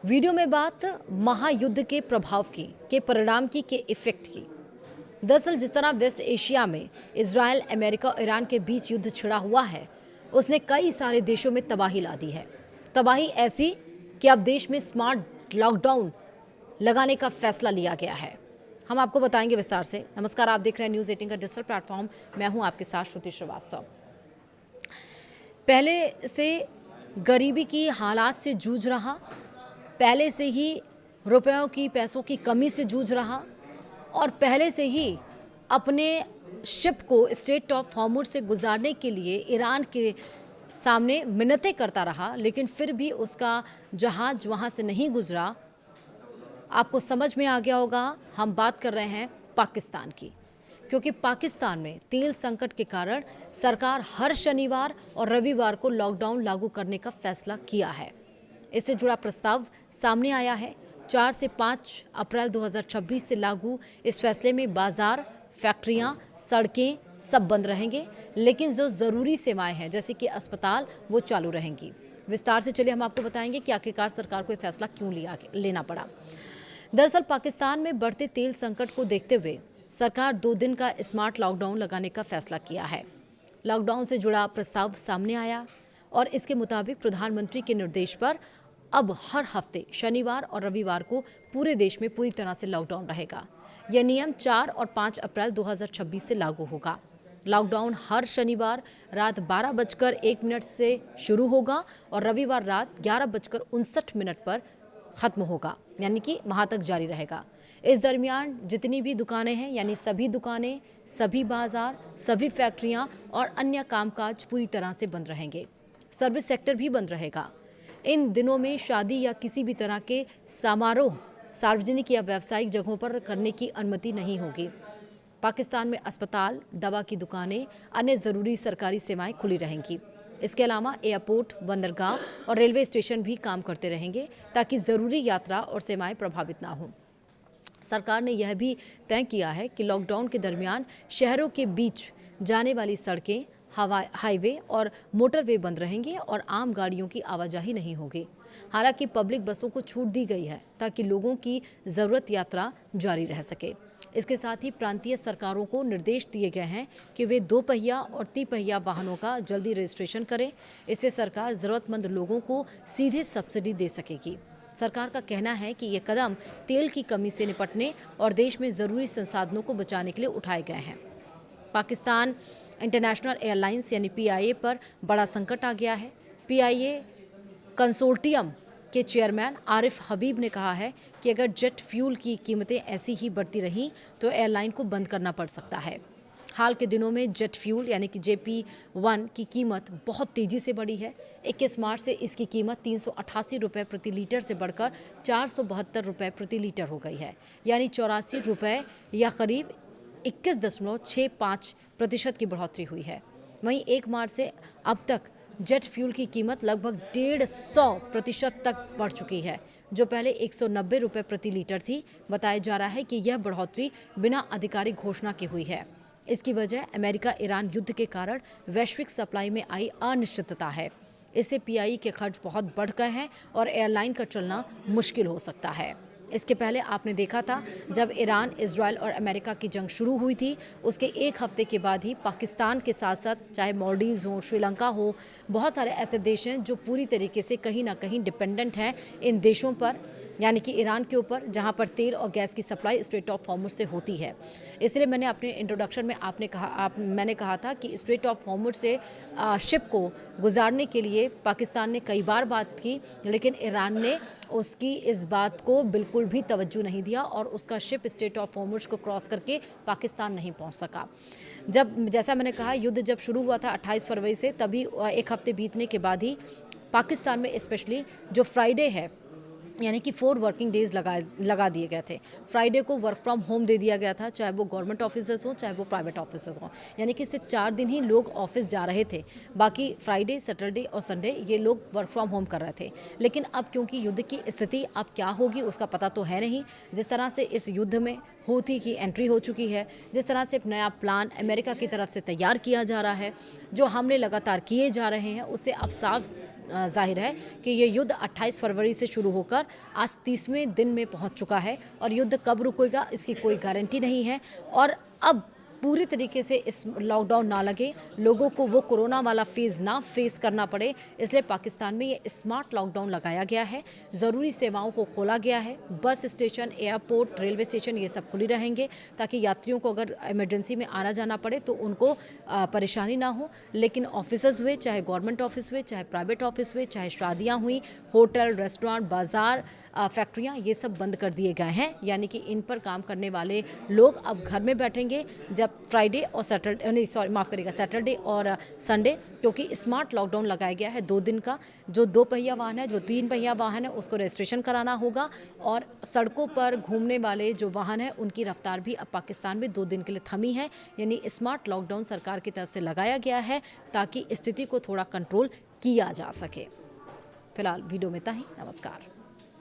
Video में बात महायुद्ध के प्रभाव की, के परिणाम की, के इफेक्ट की। दरअसल जिस तरह वेस्ट एशिया में इजराइल, अमेरिका और ईरान के बीच युद्ध छिड़ा हुआ है, उसने कई सारे देशों में तबाही ला दी है। तबाही ऐसी कि अब देश में स्मार्ट लॉकडाउन लगाने का फैसला लिया गया है। हम आपको बताएंगे विस्तार से। नमस्कार, आप देख रहे हैं न्यूज़ 18 का डिजिटल प्लेटफॉर्म। मैं हूं आपके साथ श्रुति श्रीवास्तव। पहले से गरीबी की हालात से जूझ रहा, पहले से ही रुपयों की, पैसों की कमी से जूझ रहा और पहले से ही अपने शिप को स्ट्रेट ऑफ हॉर्मुज से गुजारने के लिए ईरान के सामने मिन्नतें करता रहा, लेकिन फिर भी उसका जहाज वहाँ से नहीं गुजरा। आपको समझ में आ गया होगा, हम बात कर रहे हैं पाकिस्तान की, क्योंकि पाकिस्तान में तेल संकट के कारण सरकार हर शनिवार और रविवार को लॉकडाउन लागू करने का फैसला किया है। इससे जुड़ा प्रस्ताव सामने आया है। 4 से 5 अप्रैल 2026 से लागू इस फैसले में बाजार, फैक्ट्रियां, सड़कें सब बंद रहेंगे, लेकिन जो ज़रूरी सेवाएं हैं जैसे कि अस्पताल, वो चालू रहेंगी। विस्तार से चलिए हम आपको बताएंगे कि आखिरकार सरकार को ये फैसला क्यों लेना पड़ा। दरअसल पाकिस्तान में बढ़ते तेल संकट को देखते हुए सरकार 2 दिन का स्मार्ट लॉकडाउन लगाने का फैसला किया है। लॉकडाउन से जुड़ा प्रस्ताव सामने आया और इसके मुताबिक प्रधानमंत्री के निर्देश पर अब हर हफ्ते शनिवार और रविवार को पूरे देश में पूरी तरह से लॉकडाउन रहेगा। यह नियम 4 और 5 अप्रैल 2026 से लागू होगा। लॉकडाउन हर शनिवार रात 12:01 से शुरू होगा और रविवार रात 11:59 पर ख़त्म होगा, यानी कि वहाँ तक जारी रहेगा। इस दरमियान जितनी भी दुकानें हैं, यानी सभी दुकानें, सभी बाजार, सभी फैक्ट्रियाँ और अन्य कामकाज पूरी तरह से बंद रहेंगे। सर्विस सेक्टर भी बंद रहेगा। इन दिनों में शादी या किसी भी तरह के समारोह सार्वजनिक या व्यावसायिक जगहों पर करने की अनुमति नहीं होगी। पाकिस्तान में अस्पताल, दवा की दुकानें, अन्य ज़रूरी सरकारी सेवाएं खुली रहेंगी। इसके अलावा एयरपोर्ट, बंदरगाह और रेलवे स्टेशन भी काम करते रहेंगे ताकि ज़रूरी यात्रा और सेवाएं प्रभावित ना हों। सरकार ने यह भी तय किया है कि लॉकडाउन के दरमियान शहरों के बीच जाने वाली सड़कें, हाईवे और मोटरवे बंद रहेंगे और आम गाड़ियों की आवाजाही नहीं होगी। हालांकि पब्लिक बसों को छूट दी गई है ताकि लोगों की ज़रूरत यात्रा जारी रह सके। इसके साथ ही प्रांतीय सरकारों को निर्देश दिए गए हैं कि वे 2 पहिया और 3 पहिया वाहनों का जल्दी रजिस्ट्रेशन करें। इससे सरकार ज़रूरतमंद लोगों को सीधे सब्सिडी दे सकेगी। सरकार का कहना है कि ये कदम तेल की कमी से निपटने और देश में ज़रूरी संसाधनों को बचाने के लिए उठाए गए हैं। पाकिस्तान इंटरनेशनल एयरलाइंस यानी PIA पर बड़ा संकट आ गया है। PIA कंसोर्टियम के चेयरमैन आरिफ हबीब ने कहा है कि अगर जेट फ्यूल की कीमतें ऐसी ही बढ़ती रहीं तो एयरलाइन को बंद करना पड़ सकता है। हाल के दिनों में जेट फ्यूल यानी कि JP1 की कीमत बहुत तेज़ी से बढ़ी है। 21 मार्च से इसकी कीमत 388 रुपये प्रति लीटर से बढ़कर 472 रुपये प्रति लीटर हो गई है, यानी 84 रुपये या करीब 21.65% की बढ़ोतरी हुई है। वहीं 1 मार्च से अब तक जेट फ्यूल की कीमत लगभग 150% तक बढ़ चुकी है, जो पहले 190 रुपये प्रति लीटर थी। बताया जा रहा है कि यह बढ़ोतरी बिना आधिकारिक घोषणा के हुई है। इसकी वजह अमेरिका ईरान युद्ध के कारण वैश्विक सप्लाई में आई अनिश्चितता है। इससे PIA के खर्च बहुत बढ़ गए हैं और एयरलाइन का चलना मुश्किल हो सकता है। इसके पहले आपने देखा था जब ईरान, इजराइल और अमेरिका की जंग शुरू हुई थी, उसके 1 हफ्ते के बाद ही पाकिस्तान के साथ साथ चाहे मालदीव्स हो, श्रीलंका हो, बहुत सारे ऐसे देश हैं जो पूरी तरीके से कहीं ना कहीं डिपेंडेंट हैं इन देशों पर, यानी कि ईरान के ऊपर, जहां पर तेल और गैस की सप्लाई स्ट्रेट ऑफ हॉर्मुज से होती है। इसलिए मैंने अपने इंट्रोडक्शन में मैंने कहा था कि स्ट्रेट ऑफ हॉर्मुज से शिप को गुजारने के लिए पाकिस्तान ने कई बार बात की, लेकिन ईरान ने उसकी इस बात को बिल्कुल भी तवज्जो नहीं दिया और उसका शिप स्ट्रेट ऑफ हॉर्मुज को क्रॉस करके पाकिस्तान नहीं पहुंच सका। जैसा मैंने कहा, युद्ध जब शुरू हुआ था 28 फरवरी से, तभी 1 हफ्ते बीतने के बाद ही पाकिस्तान में स्पेशली जो फ्राइडे है, यानी कि 4 वर्किंग डेज लगा दिए गए थे। फ्राइडे को वर्क फ्रॉम होम दे दिया गया था, चाहे वो गवर्नमेंट ऑफिसर्स हों, चाहे वो प्राइवेट ऑफिसर्स हों, यानी कि सिर्फ 4 दिन ही लोग ऑफिस जा रहे थे। बाकी फ्राइडे, सैटरडे और संडे ये लोग वर्क फ्रॉम होम कर रहे थे। लेकिन अब क्योंकि युद्ध की स्थिति अब क्या होगी उसका पता तो है नहीं। जिस तरह से इस युद्ध में हूथी की एंट्री हो चुकी है, जिस तरह से एक नया प्लान अमेरिका की तरफ से तैयार किया जा रहा है, जो हमले लगातार किए जा रहे हैं, उससे अब साफ जाहिर है कि ये युद्ध 28 फरवरी से शुरू होकर आज 30वें दिन में पहुंच चुका है और युद्ध कब रुकेगा इसकी कोई गारंटी नहीं है। और अब पूरी तरीके से इस लॉकडाउन ना लगे, लोगों को वो कोरोना वाला फेज़ ना फेस करना पड़े, इसलिए पाकिस्तान में ये स्मार्ट लॉकडाउन लगाया गया है। ज़रूरी सेवाओं को खोला गया है। Bus station, airport, railway station ये सब खुले रहेंगे ताकि यात्रियों को अगर इमरजेंसी में आना जाना पड़े तो उनको परेशानी ना हो। लेकिन ऑफिसर्स हुए, चाहे गवर्नमेंट ऑफिस हुए, चाहे प्राइवेट ऑफिस हुए, चाहे शादियाँ हुई, होटल, रेस्टोरेंट, बाज़ार, फैक्ट्रियाँ, ये सब बंद कर दिए गए हैं। यानी कि इन पर काम करने वाले लोग अब घर में बैठेंगे जब फ्राइडे और सैटरडे, नहीं सॉरी माफ़ करिएगा, सैटरडे और संडे, क्योंकि स्मार्ट लॉकडाउन लगाया गया है 2 दिन का। जो 2 पहिया वाहन है, जो 3 पहिया वाहन है, उसको रजिस्ट्रेशन कराना होगा और सड़कों पर घूमने वाले जो वाहन है उनकी रफ्तार भी अब पाकिस्तान में 2 दिन के लिए थमी है। यानी स्मार्ट लॉकडाउन सरकार की तरफ से लगाया गया है ताकि स्थिति को थोड़ा कंट्रोल किया जा सके। फिलहाल वीडियो में इतना ही। नमस्कार।